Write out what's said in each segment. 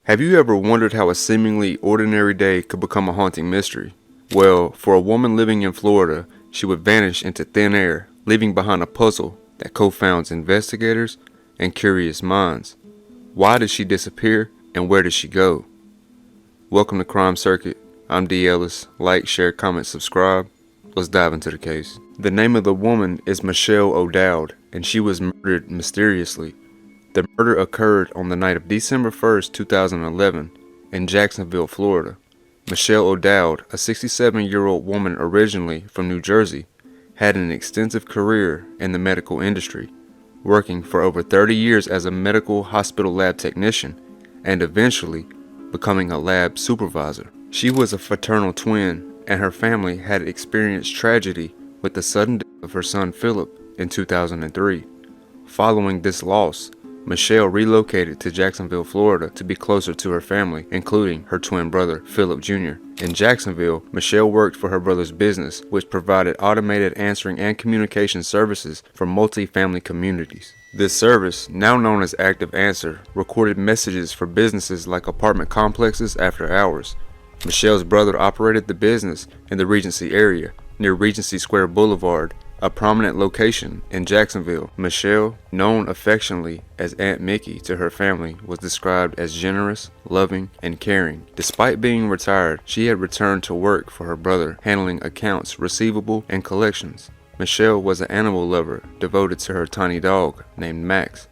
Have you ever wondered how a seemingly ordinary day could become a haunting mystery? Well, for a woman living in Florida, she would vanish into thin air, leaving behind a puzzle that confounds investigators and curious minds. Why did she disappear, and where did she go? Welcome to Crime Circuit. I'm D. Ellis. Like, share, comment, subscribe. Let's dive into the case. The name of the woman is Michele O'Dowd, and she was murdered mysteriously. The murder occurred on the night of December 1st, 2011, in Jacksonville, Florida. Michele O'Dowd, a 67-year-old woman originally from New Jersey, had an extensive career in the medical industry, working for over 30 years as a medical hospital lab technician and eventually becoming a lab supervisor. She was a fraternal twin, and her family had experienced tragedy with the sudden death of her son Philip in 2003. Following this loss, Michele relocated to Jacksonville, Florida to be closer to her family, including her twin brother, Philip Jr. In Jacksonville, Michele worked for her brother's business, which provided automated answering and communication services for multi-family communities. This service, now known as Active Answer, recorded messages for businesses like apartment complexes after hours. Michele's brother operated the business in the Regency area, near Regency Square Boulevard, a prominent location in Jacksonville. Michele, known affectionately as Aunt Mickey to her family, was described as generous, loving, and caring. Despite being retired, she had returned to work for her brother, handling accounts receivable and collections. Michele was an animal lover, devoted to her tiny dog named Max.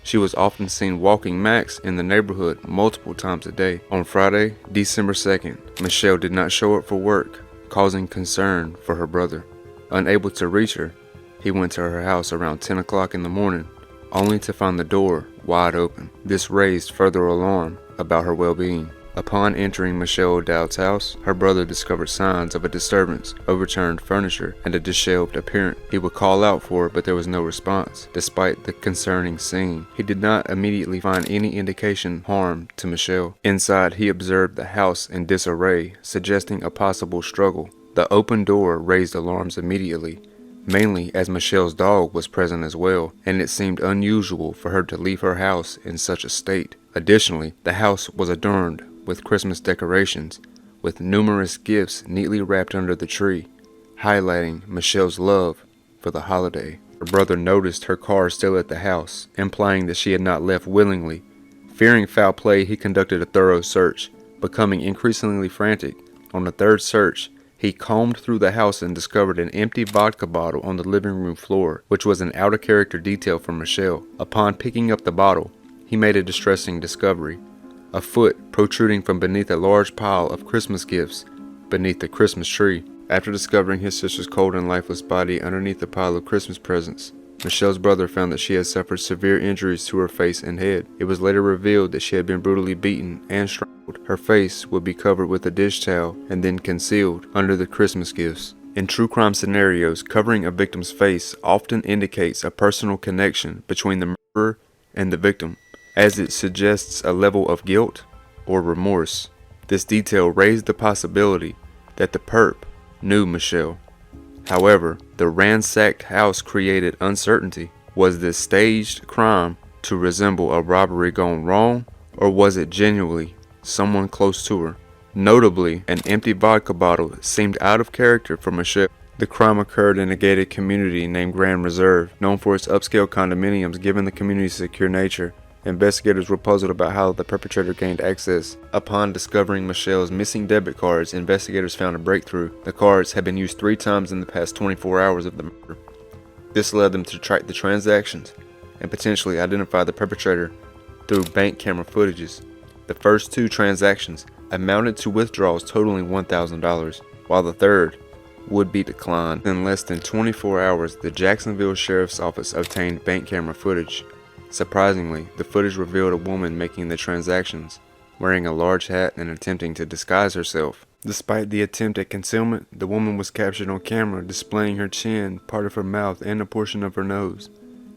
She was often seen walking Max in the neighborhood multiple times a day. On Friday, December 2nd, Michele did not show up for work, causing concern for her brother. Unable to reach her, he went to her house around 10 o'clock in the morning, only to find the door wide open. This raised further alarm about her well-being. Upon entering Michele O'Dowd's house, her brother discovered signs of a disturbance, overturned furniture, and a disheveled appearance. He would call out for her, but there was no response. Despite the concerning scene, he did not immediately find any indication of harm to Michele. Inside, he observed the house in disarray, suggesting a possible struggle. The open door raised alarms immediately, mainly as Michele's dog was present as well, and it seemed unusual for her to leave her house in such a state. Additionally, the house was adorned with Christmas decorations, with numerous gifts neatly wrapped under the tree, highlighting Michele's love for the holiday. Her brother noticed her car still at the house, implying that she had not left willingly. Fearing foul play, he conducted a thorough search, becoming increasingly frantic. On the third search, he combed through the house and discovered an empty vodka bottle on the living room floor, which was an out-of-character detail from Michele. Upon picking up the bottle, he made a distressing discovery: a foot protruding from beneath a large pile of Christmas gifts beneath the Christmas tree. After discovering his sister's cold and lifeless body underneath a pile of Christmas presents, Michele's brother found that she had suffered severe injuries to her face and head. It was later revealed that she had been brutally beaten and strangled. Her face would be covered with a dish towel and then concealed under the Christmas gifts. In true crime scenarios, covering a victim's face often indicates a personal connection between the murderer and the victim, as it suggests a level of guilt or remorse. This detail raised the possibility that the perp knew Michele. However, the ransacked house created uncertainty. Was this staged crime to resemble a robbery gone wrong, or was it genuinely someone close to her? Notably, an empty vodka bottle seemed out of character for Michele. The crime occurred in a gated community named Grand Reserve, known for its upscale condominiums. Given the community's secure nature, investigators were puzzled about how the perpetrator gained access. Upon discovering Michele's missing debit cards, investigators found a breakthrough. The cards had been used 3 times in the past 24 hours of the murder. This led them to track the transactions and potentially identify the perpetrator through bank camera footages. The first 2 transactions amounted to withdrawals totaling $1,000, while the third would be declined. In less than 24 hours, the Jacksonville Sheriff's Office obtained bank camera footage. Surprisingly, the footage revealed a woman making the transactions, wearing a large hat and attempting to disguise herself. Despite the attempt at concealment, the woman was captured on camera displaying her chin, part of her mouth, and a portion of her nose.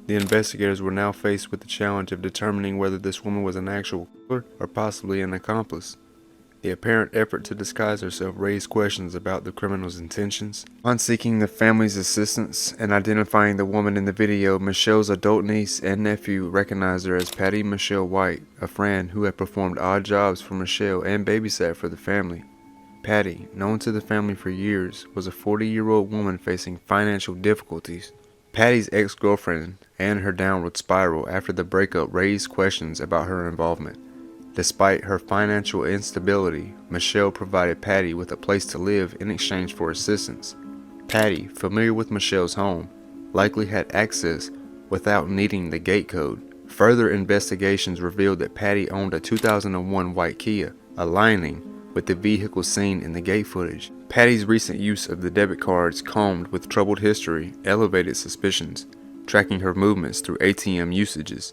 The investigators were now faced with the challenge of determining whether this woman was an actual killer or possibly an accomplice. The apparent effort to disguise herself raised questions about the criminal's intentions. On seeking the family's assistance and identifying the woman in the video, Michele's adult niece and nephew recognized her as Patty Michele White, a friend who had performed odd jobs for Michele and babysat for the family. Patty, known to the family for years, was a 40-year-old woman facing financial difficulties. Patty's ex-girlfriend and her downward spiral after the breakup raised questions about her involvement. Despite her financial instability, Michele provided Patty with a place to live in exchange for assistance. Patty, familiar with Michele's home, likely had access without needing the gate code. Further investigations revealed that Patty owned a 2001 white Kia, aligning with the vehicle seen in the gate footage. Patty's recent use of the debit cards, combed with troubled history, elevated suspicions. Tracking her movements through ATM usages,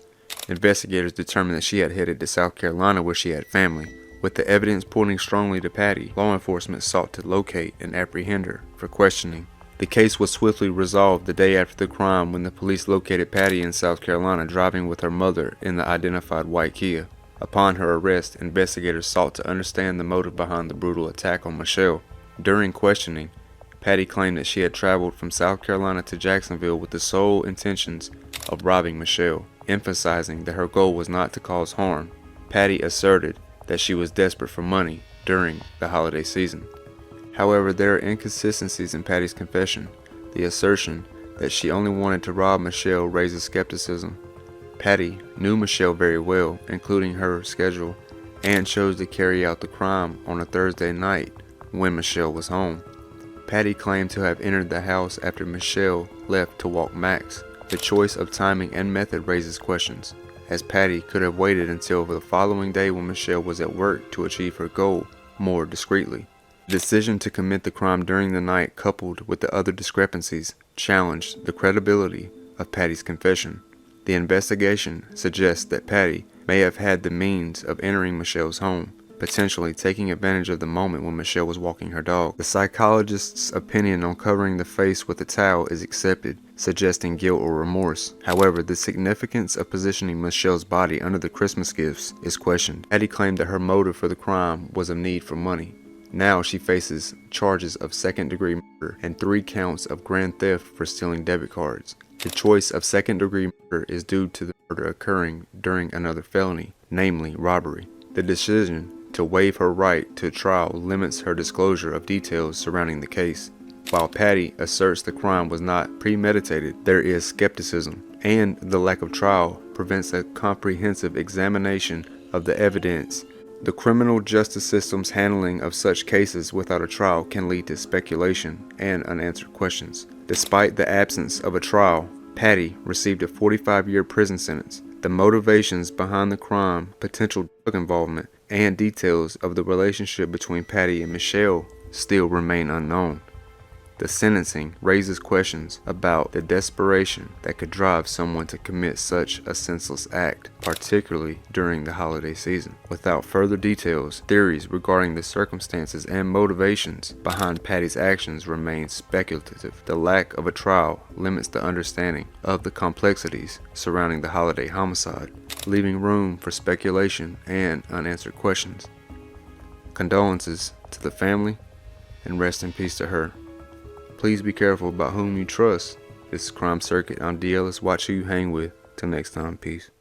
investigators determined that she had headed to South Carolina where she had family. With the evidence pointing strongly to Patty, law enforcement sought to locate and apprehend her for questioning. The case was swiftly resolved the day after the crime when the police located Patty in South Carolina driving with her mother in the identified white Kia. Upon her arrest, investigators sought to understand the motive behind the brutal attack on Michele. During questioning, Patty claimed that she had traveled from South Carolina to Jacksonville with the sole intentions of robbing Michele, emphasizing that her goal was not to cause harm. Patty asserted that she was desperate for money during the holiday season. However, there are inconsistencies in Patty's confession. The assertion that she only wanted to rob Michele raises skepticism. Patty knew Michele very well, including her schedule, and chose to carry out the crime on a Thursday night when Michele was home. Patty claimed to have entered the house after Michele left to walk Max. The choice of timing and method raises questions, as Patty could have waited until the following day when Michele was at work to achieve her goal more discreetly. The decision to commit the crime during the night, coupled with the other discrepancies, challenged the credibility of Patty's confession. The investigation suggests that Patty may have had the means of entering Michele's home, potentially taking advantage of the moment when Michele was walking her dog. The psychologist's opinion on covering the face with a towel is accepted, suggesting guilt or remorse. However, the significance of positioning Michele's body under the Christmas gifts is questioned. Patty claimed that her motive for the crime was a need for money. Now she faces charges of second-degree murder and 3 counts of grand theft for stealing debit cards. The choice of second-degree murder is due to the murder occurring during another felony, namely robbery. The decision to waive her right to trial limits her disclosure of details surrounding the case. While Patty asserts the crime was not premeditated, there is skepticism, and the lack of trial prevents a comprehensive examination of the evidence. The criminal justice system's handling of such cases without a trial can lead to speculation and unanswered questions. Despite the absence of a trial, Patty received a 45-year prison sentence. The motivations behind the crime, potential drug involvement, and details of the relationship between Patty and Michele still remain unknown. The sentencing raises questions about the desperation that could drive someone to commit such a senseless act, particularly during the holiday season. Without further details, theories regarding the circumstances and motivations behind Patty's actions remain speculative. The lack of a trial limits the understanding of the complexities surrounding the holiday homicide, leaving room for speculation and unanswered questions. Condolences to the family, and rest in peace to her. Please be careful about whom you trust. This is Crime Circuit. I'm DLS. Watch who you hang with. Till next time. Peace.